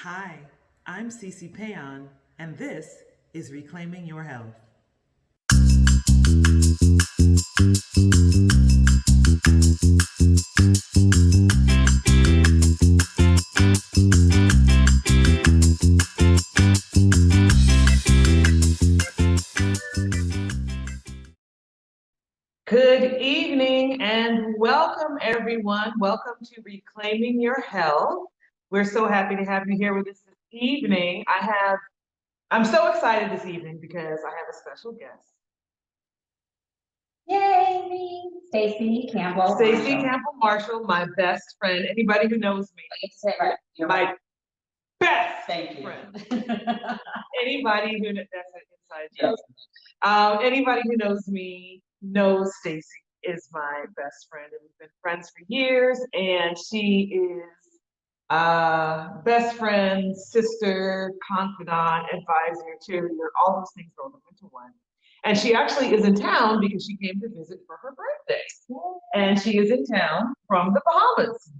Hi, I'm C.C. Péan, and this is Reclaiming Your Health. Good evening and welcome, everyone. Welcome to Reclaiming Your Health. We're so happy to have you here with us this evening. I'm so excited this evening because I have a special guest. Yay, me, Stacy Campbell. Stacy Campbell Marshall, my best friend. Anybody who knows me, You say it right. You're my right. best Thank you. friend. Anybody who that's an inside joke. Anybody who knows me knows Stacy is my best friend, and we've been friends for years. And she is best friend, sister, confidant, advisor, cheerleader, all those things rolled up into one. And she actually is in town because she came to visit for her birthday. And she is in town from the Bahamas.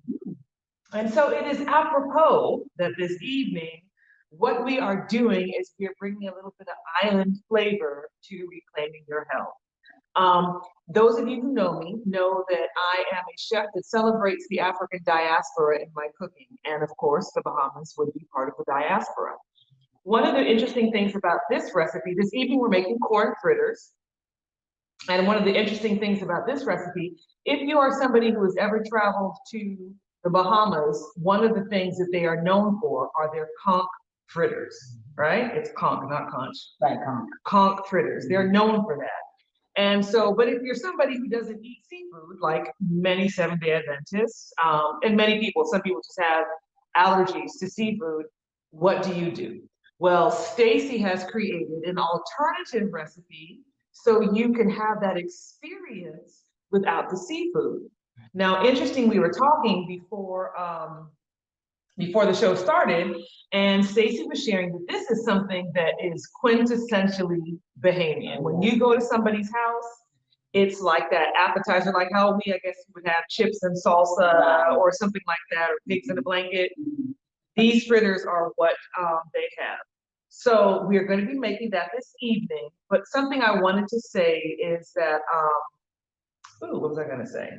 And so it is apropos that this evening, what we are doing is we're bringing a little bit of island flavor to Reclaiming Your Health. Those of you who know me know that I am a chef that celebrates the African diaspora in my cooking. And of course, the Bahamas would be part of the diaspora. One of the interesting things about this recipe, this evening we're making corn fritters. And one of the interesting things about this recipe, if you are somebody who has ever traveled to the Bahamas, one of the things that they are known for are their conch fritters, right? It's conch, not conch. Right, conch. Conch fritters. They're known for that. And so, but if you're somebody who doesn't eat seafood, like many Seventh-day Adventists, and many people, some people just have allergies to seafood, what do? Well, Stacy has created an alternative recipe so you can have that experience without the seafood. Now, interesting, we were talking before the show started, and Stacy was sharing that this is something that is quintessentially Bahamian. When you go to somebody's house, it's like that appetizer, like how I guess, would have chips and salsa or something like that, or pigs in a blanket. These fritters are what they have. So we're going to be making that this evening. But something I wanted to say is that, what was I going to say?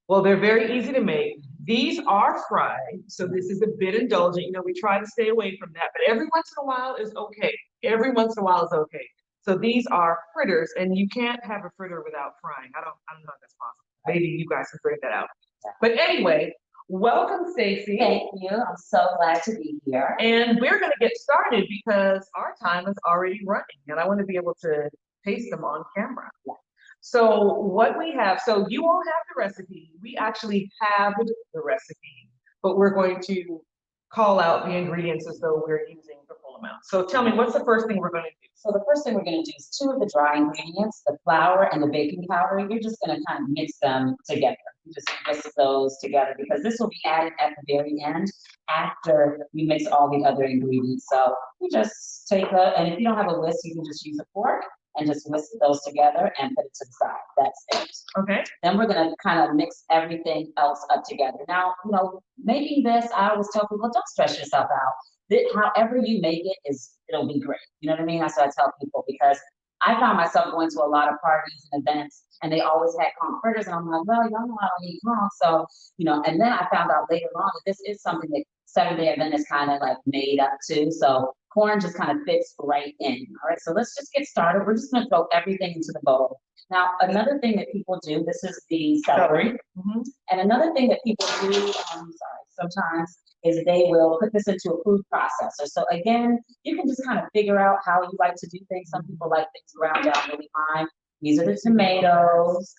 Well, they're very easy to make. These are fried, so this is a bit indulgent. You know, we try to stay away from that, but every once in a while is okay. Every once in a while is okay. So these are fritters, and you can't have a fritter without frying. I don't know if that's possible. Maybe you guys can figure that out. But anyway, welcome, Stacy. Thank you. I'm so glad to be here. And we're going to get started because our time is already running, and I want to be able to taste them on camera. Yeah. So what we have, so you all have the recipe. We actually have the recipe, but we're going to call out the ingredients as though we're using the full amount. So tell me, what's the first thing we're going to do? So the first thing we're going to do is 2 of the dry ingredients, the flour and the baking powder. You're just going to kind of mix them together. You just whisk those together because this will be added at the very end after we mix all the other ingredients. So you just take and if you don't have a whisk, you can just use a fork and just whisk those together and put it to the side. That's it. Okay. Then we're gonna kind of mix everything else up together. Now, making this, I always tell people, don't stress yourself out. However you make it it'll be great. You know what I mean? That's what I tell people because I found myself going to a lot of parties and events and they always had conch fritters and I'm like, well, y'all know I don't eat conch. So, and then I found out later on that this is something that Seventh-day Adventists kind of like made up too. So corn just kind of fits right in. All right, so let's just get started. We're just gonna throw everything into the bowl. Now, another thing that people do, this is the celery. And another thing that people do, sometimes is they will put this into a food processor. So again, you can just kind of figure out how you like to do things. Some people like things ground out really fine. These are the tomatoes.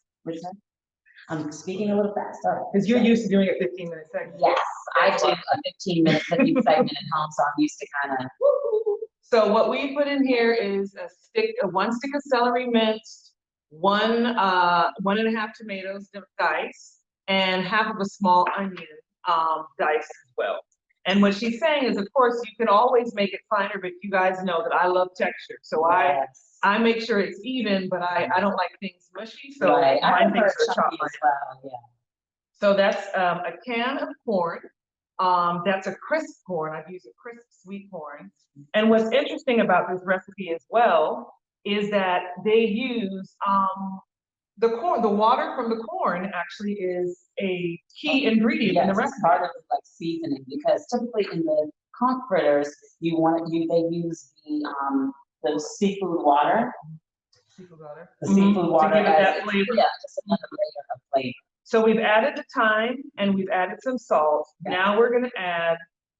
I'm speaking a little fast. Because you're used to doing a 15-minute segment. Yes, I do a 15-minute cooking segment at home, so I'm used to kind of. So what we put in here is one stick of celery minced, 1.5 tomatoes diced, and half of a small onion diced as well. And what she's saying is, of course, you can always make it finer, but you guys know that I love texture. So I make sure it's even, but I don't like things mushy, so right. mine things are chopped. Well, yeah. So that's a can of corn. That's a crisp corn. I've used a crisp sweet corn. And what's interesting about this recipe as well is that they use the corn, the water from the corn actually is a key ingredient in the recipe. It's part of like seasoning, because typically in the conch fritters, they use the seafood water. Seafood water. The seafood water to give it as that flavor. Yeah, just another layer of flavor. So we've added the thyme and we've added some salt. Yes. Now we're gonna add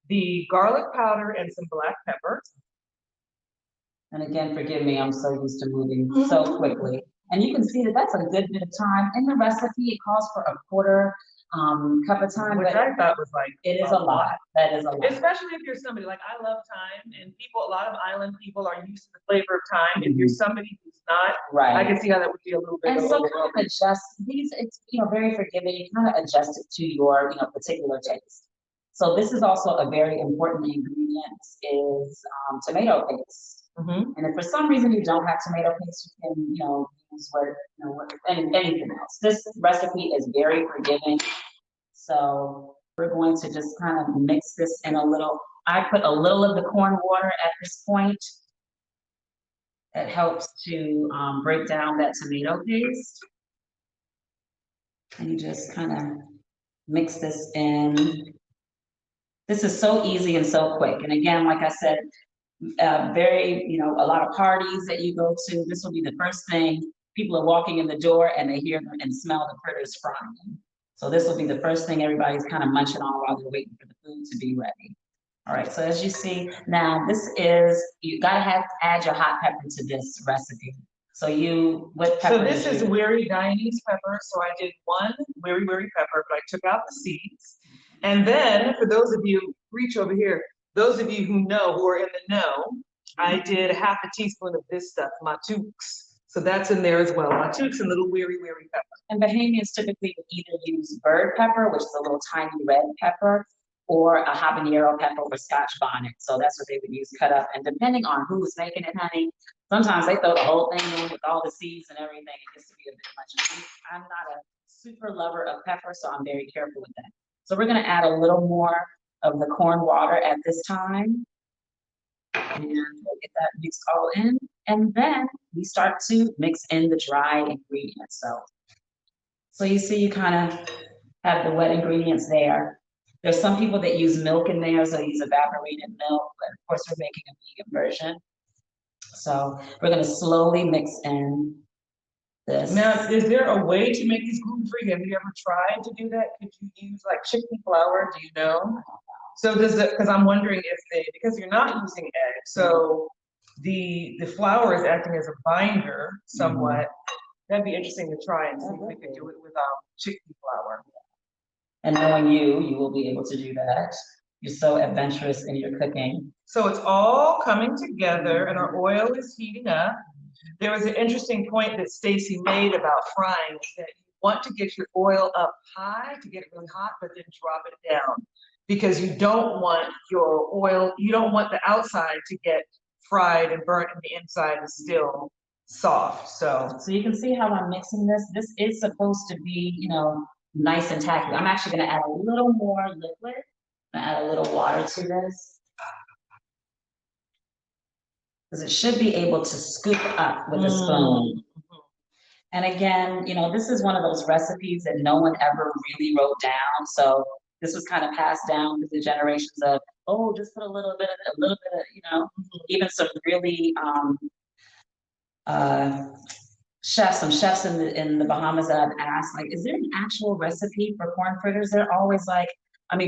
the garlic powder and some black pepper. And again, forgive me, I'm so used to moving so quickly. And you can see that that's a good bit of time. In the recipe, it calls for a quarter cup of thyme. Which I thought was like it is a lot. That is a lot. Especially if you're somebody like, I love thyme, and a lot of island people are used to the flavor of thyme. If you're somebody who's not, right, I can see how that would be a little bit. And so kind of adjust these. It's very forgiving. You kind of adjust it to your particular taste. So this is also a very important ingredient is tomato paste. And if for some reason you don't have tomato paste, you can use anything else. This recipe is very forgiving. So we're going to just kind of mix this in a little. I put a little of the corn water at this point. That helps to break down that tomato paste. And you just kind of mix this in. This is so easy and so quick. And again, like I said, a lot of parties that you go to, this will be the first thing. People are walking in the door and they hear them and smell the fritters frying. So this will be the first thing everybody's kind of munching on while they're waiting for the food to be ready. All right, so as you see, now you gotta add your hot pepper to this recipe. So what pepper? So this is wary Guyanese pepper. So I did one wary pepper, but I took out the seeds. And then for those of you, reach over here, those of you who are in the know, I did half a teaspoon of this stuff, matooks. So that's in there as well. Matooks and little wary pepper. And Bahamians typically would either use bird pepper, which is a little tiny red pepper, or a habanero pepper or Scotch bonnet. So that's what they would use cut up. And depending on who's making it, honey, sometimes they throw the whole thing in with all the seeds and everything. It gets to be a bit much. I'm not a super lover of pepper, so I'm very careful with that. So we're gonna add a little more of the corn water at this time. And we'll get that mixed all in. And then we start to mix in the dry ingredients. So you see, you kind of have the wet ingredients there. There's some people that use milk in there, so they use evaporated milk, but of course we're making a vegan version. So we're gonna slowly mix in this. Now, is there a way to make these gluten-free? Have you ever tried to do that? Could you use like chickpea flour, do you know? So because I'm wondering because you're not using eggs, so the flour is acting as a binder somewhat. That'd be interesting to try and see if we could do it with chickpea flour. And knowing you will be able to do that. You're so adventurous in your cooking. So it's all coming together and our oil is heating up. There was an interesting point that Stacy made about frying, that you want to get your oil up high to get it really hot, but then drop it down. Because you don't want the outside to get fried and burnt and the inside is still soft. So you can see how I'm mixing this. This is supposed to be, nice and tacky. I'm actually gonna add a little more liquid. I'm gonna add a little water to this. Because it should be able to scoop up with a spoon. And again, this is one of those recipes that no one ever really wrote down. So this was kind of passed down through the generations of, just put a little bit of it, a little bit of, even some really some chefs in the Bahamas that I've asked, like, is there an actual recipe for corn fritters? They're always like,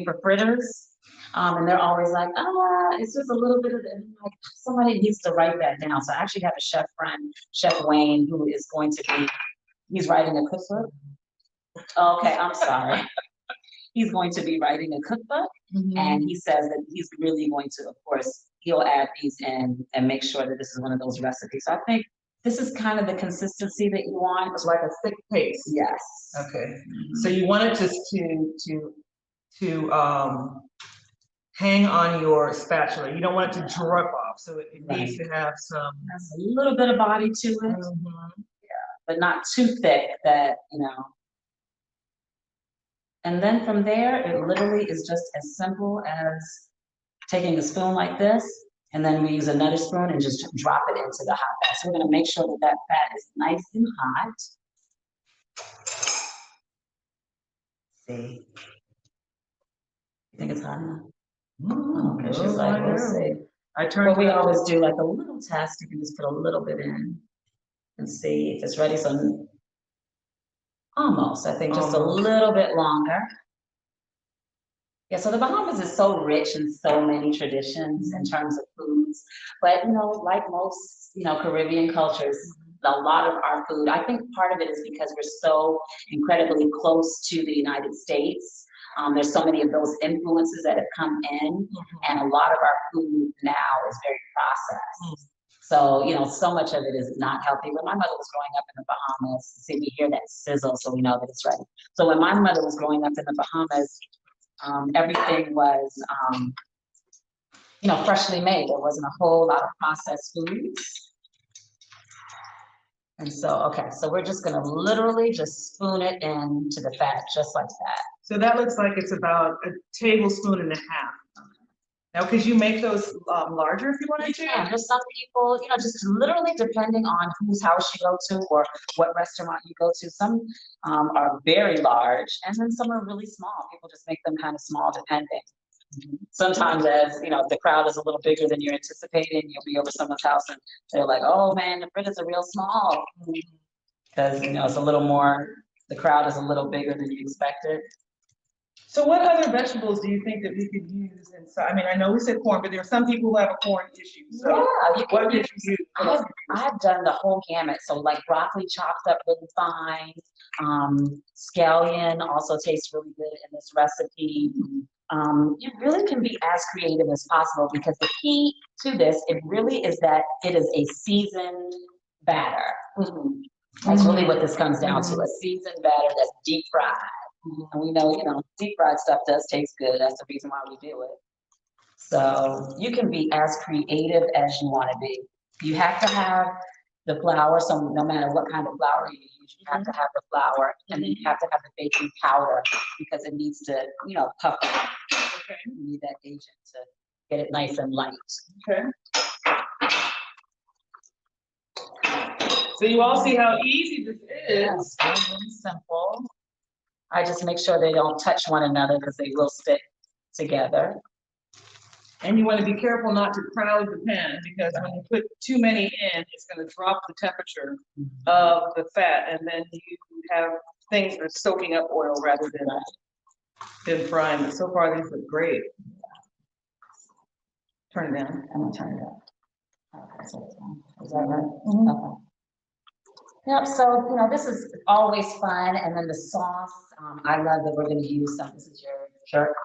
for fritters, and they're always like, it's just a little bit of it. Like, somebody needs to write that down. So I actually have a chef friend, Chef Wayne, who is he's writing a cookbook. Okay, I'm sorry. He's going to be writing a cookbook, and he says that he's really going to, of course, he'll add these in and make sure that this is one of those recipes. So I think this is kind of the consistency that you want. It's like a thick paste. Yes. Okay. So you want it to hang on your spatula. You don't want it to drip off. So it needs to have Has a little bit of body to it. Yeah, but not too thick that, And then from there, it literally is just as simple as taking a spoon like this, and then we use another spoon and just drop it into the hot fat. So we're gonna make sure that that fat is nice and hot. See? You think it's hot enough? Okay, she's like, we'll see. What we always do, like a little test, you can just put a little bit in and see if it's ready. So almost, I think just a little bit longer. Yeah, so the Bahamas is so rich in so many traditions in terms of foods, but like most, Caribbean cultures, a lot of our food, I think part of it is because we're so incredibly close to the United States. There's so many of those influences that have come in, and a lot of our food now is very processed. So, so much of it is not healthy. When my mother was growing up in the Bahamas, see, we hear that sizzle, so we know that it's ready. So when my mother was growing up in the Bahamas, everything was, freshly made. There wasn't a whole lot of processed foods. And so, okay, so we're just gonna literally just spoon it into the fat, just like that. So that looks like it's about a tablespoon and a half. Now, could you make those larger if you wanted to? Yeah, there's some people, just literally depending on whose house you go to or what restaurant you go to. Some are very large, and then some are really small. People just make them kind of small depending. Sometimes as, if the crowd is a little bigger than you're anticipating, you'll be over someone's house and they're like, oh man, the fritters are real small. Because, it's a little more, the crowd is a little bigger than you expected. So what other vegetables do you think that we could use inside? I mean, I know we said corn, but there are some people who have a corn issue. So yeah, what did you use? I've done the whole gamut. So like broccoli chopped up really fine. Scallion also tastes really good in this recipe. You really can be as creative as possible, because the key to this, it really is that it is a seasoned batter. That's really what this comes down to, a seasoned batter that's deep fried. And we know, deep fried stuff does taste good. That's the reason why we do it. So you can be as creative as you want to be. You have to have the flour. So no matter what kind of flour you use, you have to have the flour, and then you have to have the baking powder, because it needs to, puff up. Okay. You need that agent to get it nice and light. Okay. So you all see how easy this is. Yeah, it's really simple. I just make sure they don't touch one another, because they will stick together. And you want to be careful not to crowd the pan, because when you put too many in, it's going to drop the temperature of the fat, and then you have things that are soaking up oil rather than frying. But so far, these look great. Turn it down. I'm gonna turn it up. Okay, so is that right? Okay. Yep, so, this is always fun. And then the sauce, I love that we're gonna use some, this is your jerk.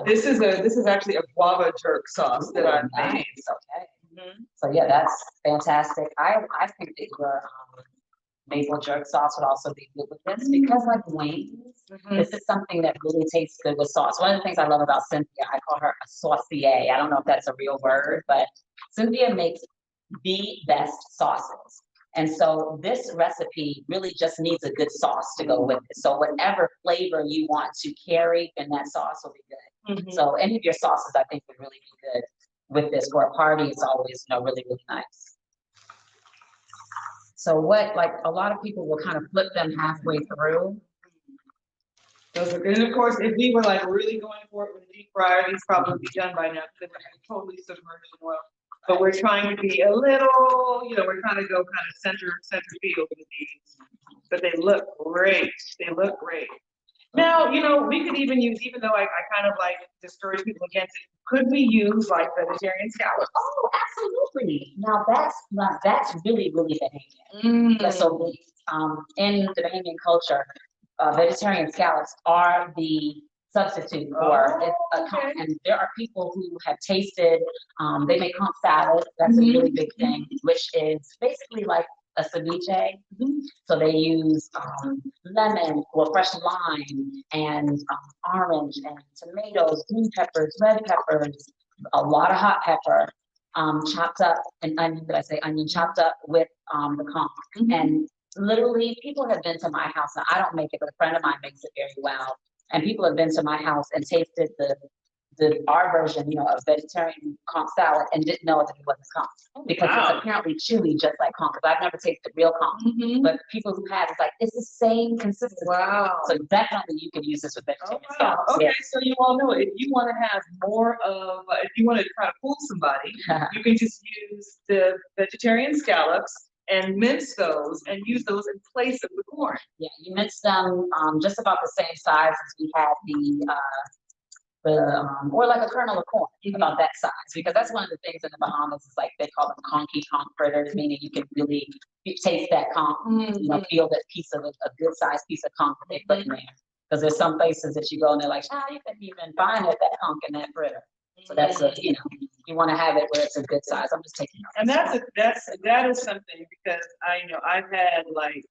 This is actually a guava jerk sauce that I've made. Okay. So yeah, that's fantastic. I think that your maple jerk sauce would also be good with this, because like wings, this is something that really tastes good with sauce. One of the things I love about Cynthia, I call her a saucier. I don't know if that's a real word, but Cynthia makes the best sauces. And so this recipe really just needs a good sauce to go with it. So whatever flavor you want to carry in that sauce will be good. So any of your sauces, I think, would really be good with this. For a party, it's always, really, really nice. So like a lot of people will kind of flip them halfway through. Those are good. And of course, if we were like really going for it with a deep fryer, these probably would be done by now, because they're totally submerged in oil. But we're trying to be a little, we're trying to go kind of center field with these. But they look great. They look great. Now, we could even use, even though I kind of like discourage people against it, could we use like vegetarian scallops? Oh, absolutely. Now that's really, really Bahamian. So in the Bahamian culture, vegetarian scallops are the substitute for it. And there are people who have tasted, they make conch salad. That's a really big thing, which is basically like a ceviche. So they use lemon or fresh lime and orange and tomatoes, green peppers, red peppers, a lot of hot pepper, chopped up, and onion chopped up with the conch. And literally, people have been to my house, and I don't make it, but a friend of mine makes it very well. And people have been to my house and tasted our version, of vegetarian conch salad and didn't know that it wasn't conch because it's apparently chewy just like conch. Because I've never tasted real conch, but people who have, it's like it's the same consistency. Wow. So definitely you can use this with vegetarian scallops. Okay, so you all know if you want to have more of, if you want to try to fool somebody, you can just use the vegetarian scallops and mince those and use those in place of the corn. Yeah, you mince them just about the same size as we had or like a kernel of corn, about that size, because that's one of the things in the Bahamas is like they call them conch fritters, meaning you can really taste that conch, feel that piece of a good sized piece of conch that they put in there. Because there's some places that you go and they're like, you couldn't even find that conch in that fritter. So that's you want to have it where it's a good size. I'm just taking. And that is something because I've had like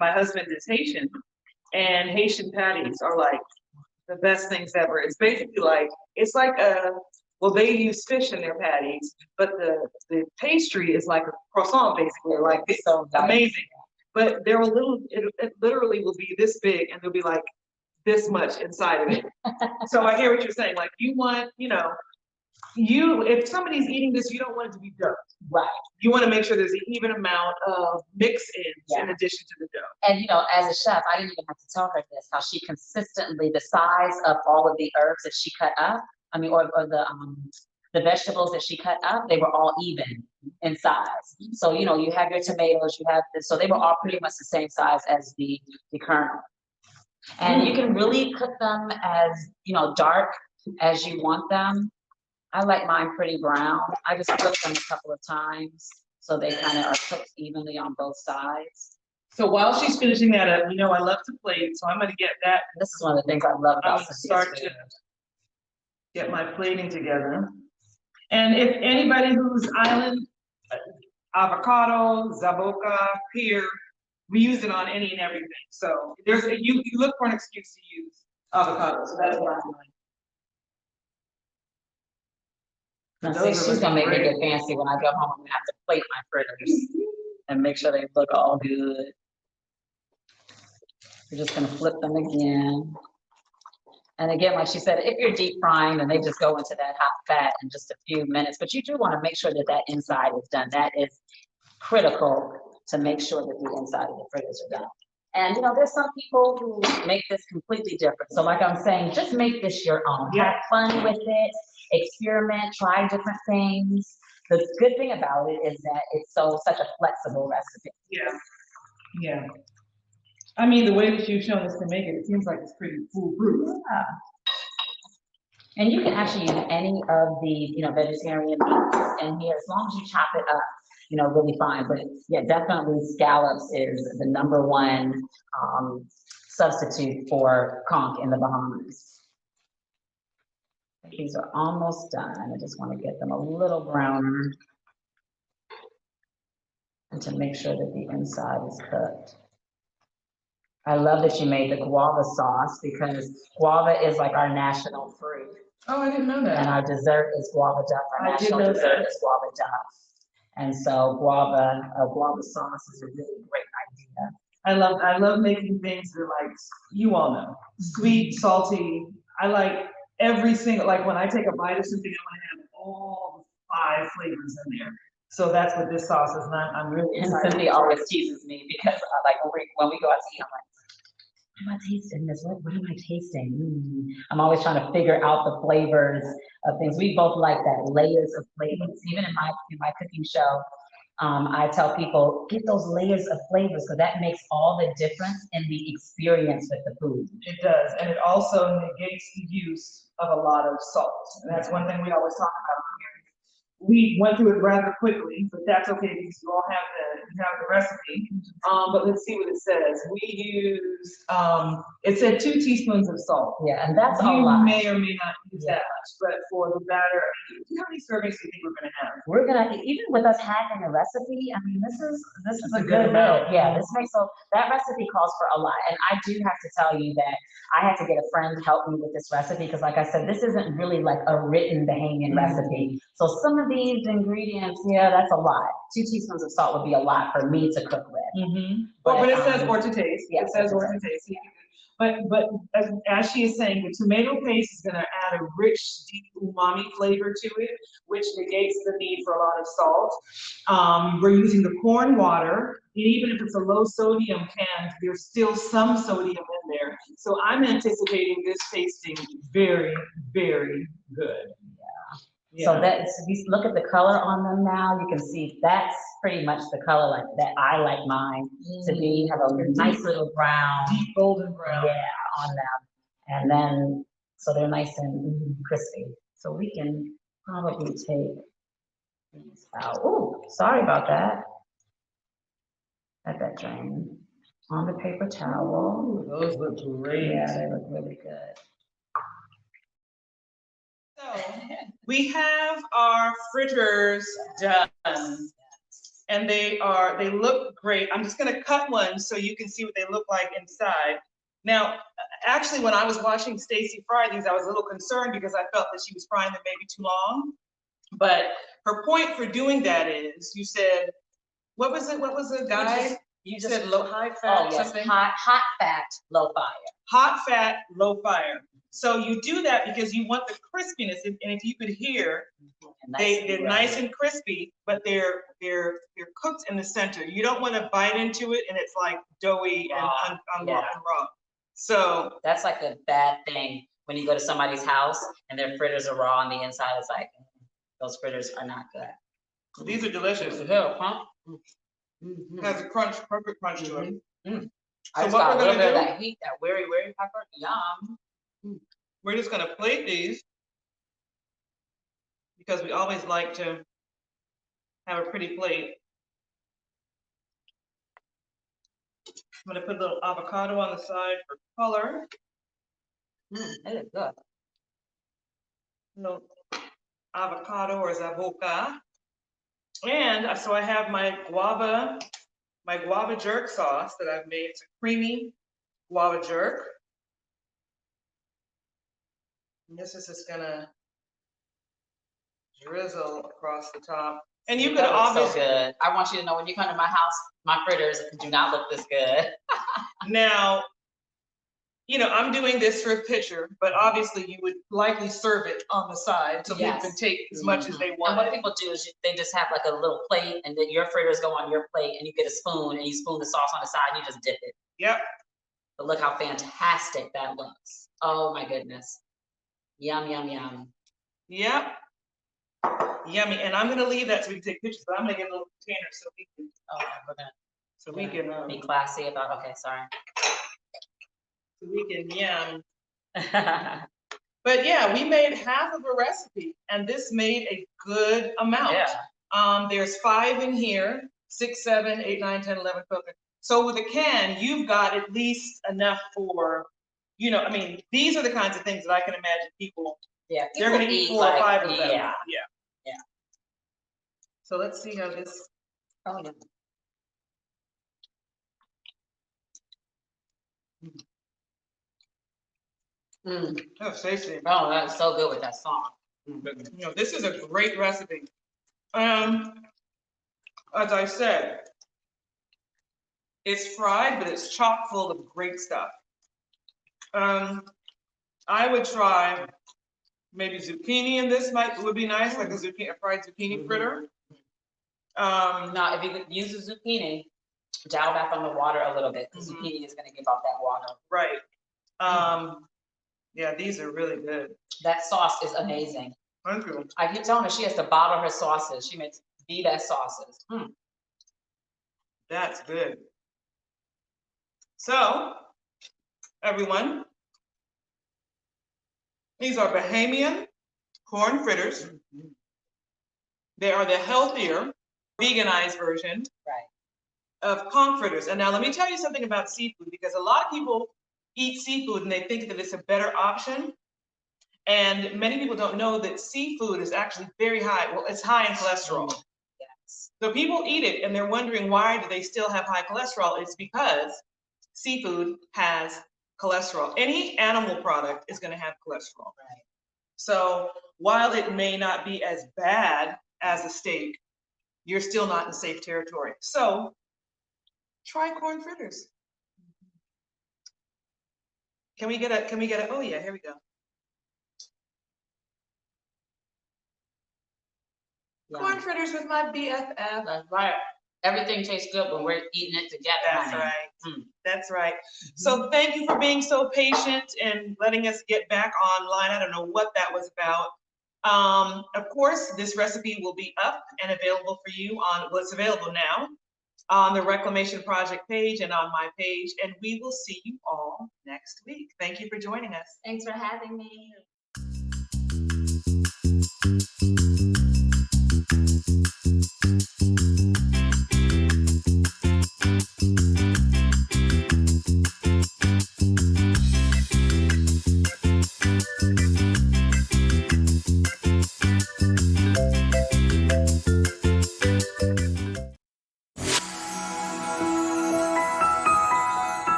my husband is Haitian, and Haitian patties are like the best things ever. It's basically like they use fish in their patties, but the pastry is like a croissant basically, like it's so amazing. But they're it literally will be this big and they'll be like this much inside of it. So I hear what you're saying. Like you want, if somebody's eating this, you don't want it to be dough. Right. You want to make sure there's an even amount of mix-ins in addition to the dough. And as a chef, I didn't even have to tell her this, how she consistently, the size of all of the herbs that she cut up, or the vegetables that she cut up, they were all even in size. So, you have your tomatoes, you have this, so they were all pretty much the same size as the kernel. And you can really cook them as, dark as you want them. I like mine pretty brown. I just flip them a couple of times so they kind of are cooked evenly on both sides. So while she's finishing that up, I love to plate, so I'm going to get that. This is one of the things I love about start to get my plating together. And if anybody whose island, avocado, zaboka, pear, we use it on any and everything. So you look for an excuse to use avocado. So that's what I'm doing. Now, see, she's gonna make me get fancy when I go home. I'm gonna have to plate my fritters and make sure they look all good. We're just gonna flip them again. And again, like she said, if you're deep frying, then they just go into that hot fat in just a few minutes. But you do want to make sure that inside is done. That is critical to make sure that the inside of the fritters are done. And there's some people who make this completely different. So like I'm saying, just make this your own. Have fun with it. Experiment, try different things. The good thing about it is that it's such a flexible recipe. Yeah. I mean, the way that you've shown us to make it, it seems like it's pretty foolproof. Yeah. And you can actually use any of the, vegetarian meats in here as long as you chop it up, really fine. But yeah, definitely scallops is the #1 substitute for conch in the Bahamas. These are almost done. I just want to get them a little browner and to make sure that the inside is cooked. I love that you made the guava sauce because guava is like our national fruit. Oh, I didn't know that. And our dessert is guava duff. Our national dessert is guava duff. And so guava sauce is a really great idea. I love making things that are like, you all know, sweet, salty. I like every single, like when I take a bite of something, I want to have all 5 flavors in there. So that's what this sauce is. And I'm really excited. And Cynthia always teases me because when we go out to eat, I'm like, what am I tasting this? What am I tasting? I'm always trying to figure out the flavors of things. We both like that, layers of flavors. Even in my cooking show, I tell people, get those layers of flavors because that makes all the difference in the experience with the food. It does, and it also negates the use of a lot of salt. And that's one thing we always talk about here. We went through it rather quickly, but that's okay because you all have the recipe. But let's see what it says. We use, it said 2 teaspoons of salt. Yeah, and that's you a lot. May or may not use that much, but for the batter, how many servings do you think we're gonna have? We're gonna, even with us having a recipe, I mean, this is a good amount. Yeah, that recipe calls for a lot. And I do have to tell you that I had to get a friend to help me with this recipe because like I said, this isn't really like a written Bahamian recipe. So some of these ingredients, that's a lot. 2 teaspoons of salt would be a lot for me to cook with. But it says or to taste. Yeah, it says or to taste. but as she is saying, the tomato paste is gonna add a rich, deep umami flavor to it, which negates the need for a lot of salt. We're using the corn water, and even if it's a low sodium can, there's still some sodium in there. So I'm anticipating this tasting very, very good. So that's, if you look at the color on them now, you can see that's pretty much the color like that I like mine to be, have a nice little brown. Deep golden brown. Yeah, on them. And then, so they're nice and crispy. So we can probably take these out. Oh, sorry about that. Let that drain on the paper towel. Those look great. Yeah, they look really good. So we have our fritters done, and they look great. I'm just gonna cut one so you can see what they look like inside. Now, actually, when I was watching Stacy fry these, I was a little concerned because I felt that she was frying them maybe too long. But her point for doing that is, you said, what was it? What was the guide? You said low, high fat, Oh, yes, something? hot fat, low fire. Hot fat, low fire. So you do that because you want the crispiness, and if you could hear, they're nice and crispy, but they're cooked in the center. You don't want to bite into it and it's like doughy and raw. So that's like a bad thing when you go to somebody's house and their fritters are raw on the inside. It's like those fritters are not good. These are delicious. Huh? Has a crunch, perfect crunch to it. So what we're gonna do? That heat, that very pepper, yum. We're just gonna plate these because we always like to have a pretty plate. I'm gonna put a little avocado on the side for color. That is good. No avocado or zavoka. And so I have my guava jerk sauce that I've made. It's a creamy guava jerk. And this is just gonna drizzle across the top. And you could obviously. So good. I want you to know when you come to my house, my fritters do not look this good. Now, you know, I'm doing this for a picture, but obviously you would likely serve it on the side so people can take as much as they want. And what people do is they just have like a little plate, and then your fritters go on your plate, and you get a spoon, and you spoon the sauce on the side, and you just dip it. Yep. But look how fantastic that looks. Oh my goodness. Yum, yum, yum. Yep. Yummy. And I'm gonna leave that so we can take pictures, but I'm gonna get a little container so we can. Oh, we're gonna. So we can be classy about. Okay, sorry. So we can yum. But yeah, we made half of a recipe, and this made a good amount. Yeah. There's 5 in here, 6, 7, 8, 9, 10, 11, 12. So with a can, you've got at least enough for, you know, I mean, these are the kinds of things that I can imagine people. Yeah. They're gonna eat 4 or 5 of them. Yeah. Yeah. So let's see how this. Oh yeah. Oh, Stacy. Oh, that's so good with that sauce. You know, this is a great recipe. As I said, it's fried, but it's chock full of great stuff. I would try maybe zucchini in this would be nice, like a fried zucchini fritter. Now, if you could use the zucchini, dial back on the water a little bit, because zucchini is going to give off that water. Right. Yeah, these are really good. That sauce is amazing. Thank you. I keep telling her she has to bottle her sauces. She makes the best sauces. That's good. So, everyone, these are Bahamian corn fritters. They are the healthier, veganized version of conch fritters. And now let me tell you something about seafood, because a lot of people eat seafood and they think that it's a better option. And many people don't know that seafood is actually very high. Well, it's high in cholesterol. Yes. So people eat it and they're wondering, why do they still have high cholesterol? It's because seafood has cholesterol. Any animal product is going to have cholesterol. Right. So while it may not be as bad as a steak, you're still not in safe territory. So try corn fritters. Can we get a, oh yeah, here we go. Corn fritters with my BFF. That's right. Everything tastes good when we're eating it together. That's honey. right. Mm. That's right. So thank you for being so patient and letting us get back online. I don't know what that was about. Of course, this recipe will be up and available for you on, well, it's available now on the Reclamation Project page and on my page, and we will see you all next week. Thank you for joining us. Thanks for having me.